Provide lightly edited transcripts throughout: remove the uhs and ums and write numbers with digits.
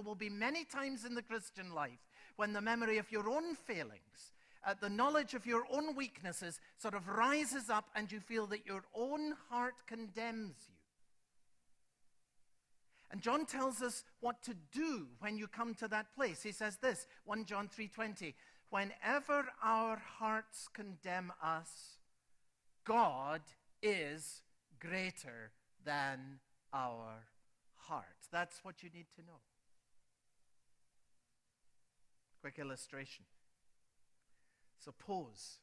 there will be many times in the Christian life when the memory of your own failings, the knowledge of your own weaknesses sort of rises up and you feel that your own heart condemns you. And John tells us what to do when you come to that place. He says this, 1 John 3:20, whenever our hearts condemn us, God is greater than our heart. That's what you need to know. Quick illustration. Suppose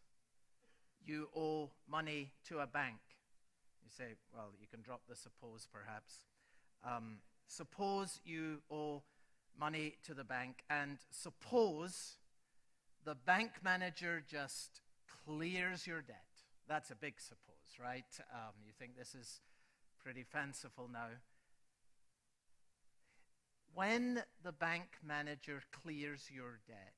you owe money to a bank. You say, well, you can drop the suppose perhaps. Suppose you owe money to the bank, and suppose the bank manager just clears your debt. That's a big suppose, right? You think this is pretty fanciful now. When the bank manager clears your debt,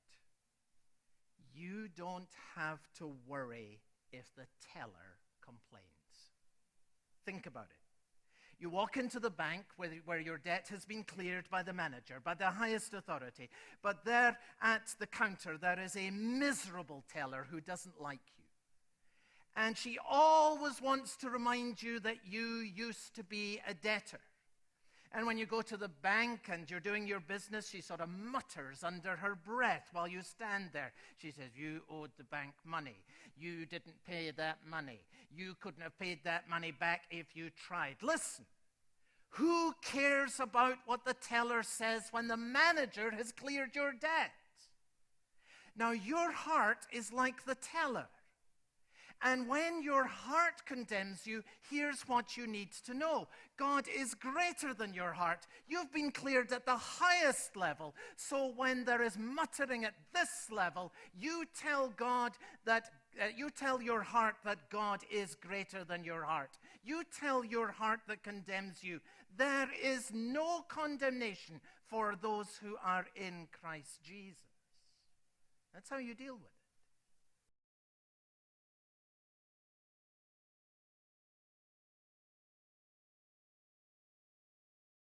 you don't have to worry if the teller complains. Think about it. You walk into the bank where your debt has been cleared by the manager, by the highest authority. But there at the counter, there is a miserable teller who doesn't like you. And she always wants to remind you that you used to be a debtor. And when you go to the bank and you're doing your business, she sort of mutters under her breath while you stand there. She says, you owed the bank money. You didn't pay that money. You couldn't have paid that money back if you tried. Listen, who cares about what the teller says when the manager has cleared your debt? Now, your heart is like the teller. And when your heart condemns you, here's what you need to know. God is greater than your heart. You've been cleared at the highest level. So when there is muttering at this level, you tell God that you tell your heart that God is greater than your heart. You tell your heart that condemns you, there is no condemnation for those who are in Christ Jesus. That's how you deal with it.